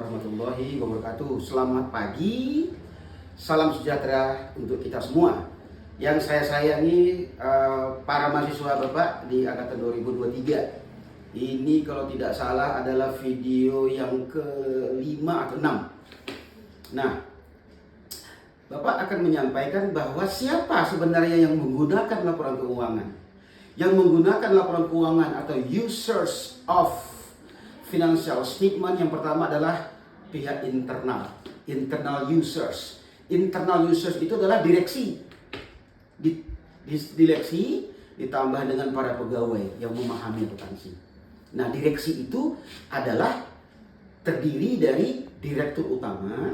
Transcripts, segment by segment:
warahmatullahi wabarakatuh. Selamat pagi, salam sejahtera untuk kita semua. Yang saya sayangi para mahasiswa Bapak di angkatan 2023. Ini kalau tidak salah adalah video yang ke-5 atau 6. Nah, Bapak akan menyampaikan bahwa siapa sebenarnya yang menggunakan laporan keuangan. Yang menggunakan laporan keuangan atau users of financial statement yang pertama adalah pihak internal users. Internal users itu adalah direksi. Direksi ditambah dengan para pegawai yang memahami akuntansi. Nah, direksi itu adalah terdiri dari direktur utama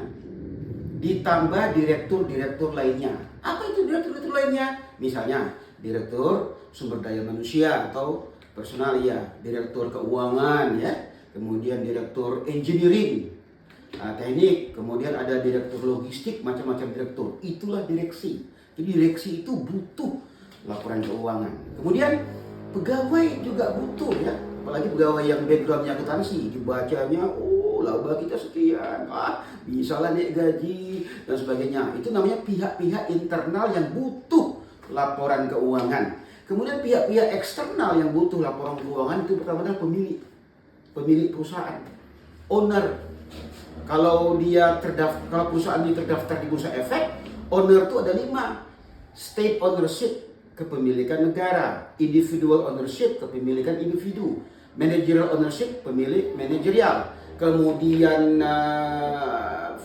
ditambah direktur-direktur lainnya. Apa itu direktur-direktur lainnya? Misalnya direktur sumber daya manusia atau personalia, direktur keuangan ya, kemudian direktur engineering, teknik, kemudian ada direktur logistik, macam-macam direktur. Itulah direksi. Jadi direksi itu butuh laporan keuangan. Kemudian pegawai juga butuh ya, apalagi pegawai yang backgroundnya akuntansi, dibacanya laba kita sekian, bisa lah naik gaji dan sebagainya. Itu namanya pihak-pihak internal yang butuh laporan keuangan. Kemudian pihak-pihak eksternal yang butuh laporan keuangan itu pertama adalah pemilik perusahaan, owner. Kalau perusahaan ini terdaftar di Bursa Efek, owner itu ada 5. State ownership, kepemilikan negara; individual ownership, kepemilikan individu; managerial ownership, pemilik manajerial; kemudian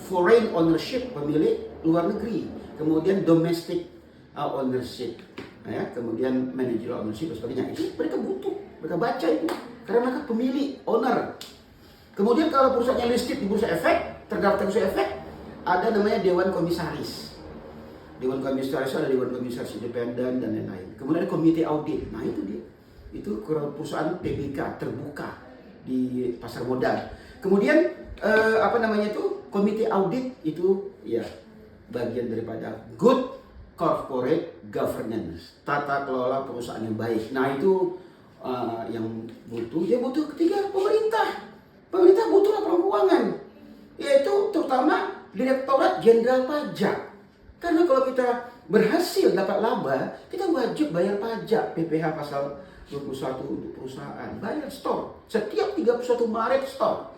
foreign ownership, pemilik luar negeri; kemudian domestic ownership, ya, kemudian managerial ownership dan sebagainya. Itu mereka butuh, mereka baca itu karena mereka pemilik, owner. Kemudian kalau perusahaannya listed di Bursa Efek, terdaftar Bursa Efek, ada namanya Dewan Komisaris. Dewan Komisaris ada Dewan Komisaris independen dan lain-lain. Kemudian ada komite audit. Nah itu dia. Itu perusahaan PBK terbuka di pasar modal. Kemudian komite audit itu ya bagian daripada good corporate governance, tata kelola perusahaan yang baik. Nah itu yang butuh ketiga, pemerintah. Pemerintah butuh laporan keuangan, yaitu terutama Direktorat Jenderal Pajak. Karena kalau kita berhasil dapat laba, kita wajib bayar pajak. PPh pasal 21 untuk perusahaan, bayar store. Setiap 31 Maret store.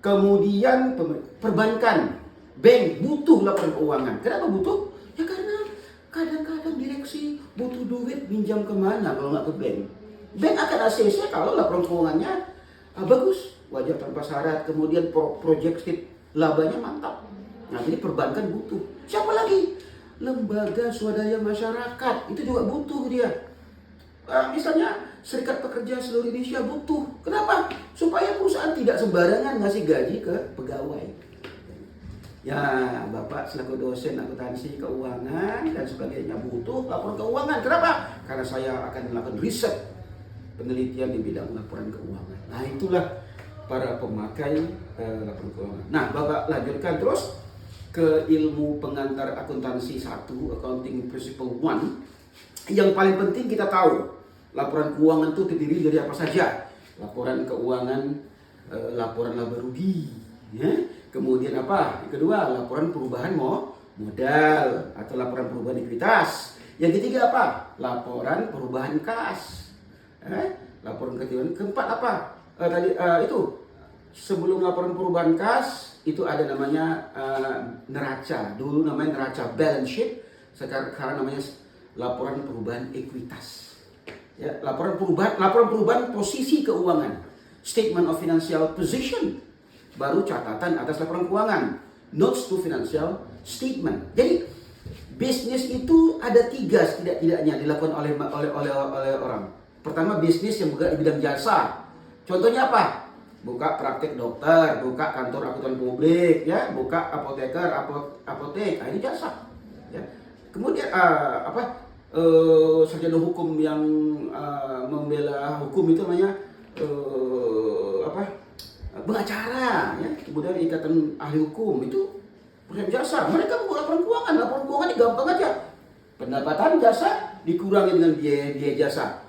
Kemudian perbankan, bank butuh laporan keuangan. Kenapa butuh? Ya karena kadang-kadang direksi butuh duit, pinjam kemana kalau nggak ke bank. Bank akan ACC kalau laporan keuangannya bagus, wajar tanpa syarat, kemudian projected labanya mantap. Nah, jadi perbankan butuh. Siapa lagi? Lembaga swadaya masyarakat itu juga butuh dia. Misalnya Serikat Pekerja Seluruh Indonesia butuh. Kenapa? Supaya perusahaan tidak sembarangan ngasih gaji ke pegawai. Ya, Bapak selaku dosen akuntansi keuangan dan sebagainya butuh laporan keuangan. Kenapa? Karena saya akan melakukan riset penelitian di bidang laporan keuangan. Nah, itulah para pemakai laporan keuangan. Nah, Bapak lanjutkan terus ke ilmu pengantar akuntansi 1, accounting principle 1. Yang paling penting kita tahu, laporan keuangan itu terdiri dari apa saja? Laporan keuangan, laporan laba rugi, ya. Kemudian apa? Yang kedua, laporan perubahan modal atau laporan perubahan ekuitas. Yang ketiga apa? Laporan perubahan kas. Laporan ketiga. Keempat apa? Sebelum laporan perubahan kas itu ada namanya neraca. Dulu namanya neraca balance sheet, sekarang namanya laporan perubahan ekuitas. Ya, laporan perubahan posisi keuangan, statement of financial position, baru catatan atas laporan keuangan, notes to financial statement. Jadi bisnis itu ada 3 setidak-tidaknya dilakukan oleh orang. Pertama, bisnis yang bergerak di bidang jasa. Contohnya apa? Buka praktek dokter, buka kantor akuntan publik, ya, buka apoteker, apotek. Nah, ini jasa. Ya. Kemudian sarjana hukum yang membela hukum itu namanya pengacara, ya. Kemudian ikatan ahli hukum itu perusahaan jasa. Mereka membuat laporan keuangan ini gampang aja. Pendapatan jasa dikurangi dengan biaya jasa.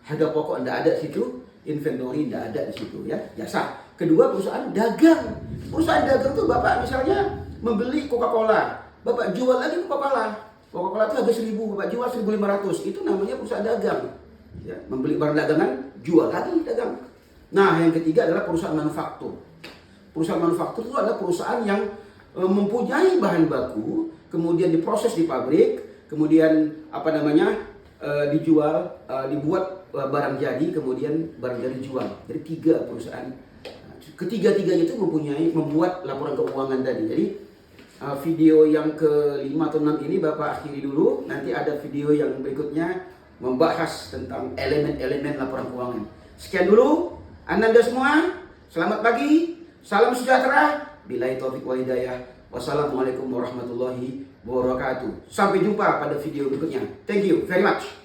Harga pokok tidak ada di situ, inventory tidak ada di situ, ya, jasa. kedua perusahaan dagang. Perusahaan dagang tuh Bapak misalnya membeli Coca-Cola, Bapak jual lagi Coca-Cola. Coca-Cola itu harga 1.000, Bapak jual 1.500. Itu namanya perusahaan dagang. Ya, membeli barang dagangan, jual lagi dagang. Nah, yang ketiga adalah perusahaan manufaktur. Perusahaan manufaktur itu adalah perusahaan yang mempunyai bahan baku, kemudian diproses di pabrik, kemudian dijual, dibuat barang jadi, kemudian barang jadi dijual. Jadi 3 perusahaan. Ketiga-tiganya itu membuat laporan keuangan tadi. Jadi video yang ke-5 atau 6 ini Bapak akhiri dulu. Nanti ada video yang berikutnya membahas tentang elemen-elemen laporan keuangan. Sekian dulu, Anda semua. Selamat pagi, salam sejahtera. Billahi taufiq wal hidayah. Wassalamualaikum warahmatullahi wabarakatuh. Sampai jumpa pada video berikutnya. Thank you very much.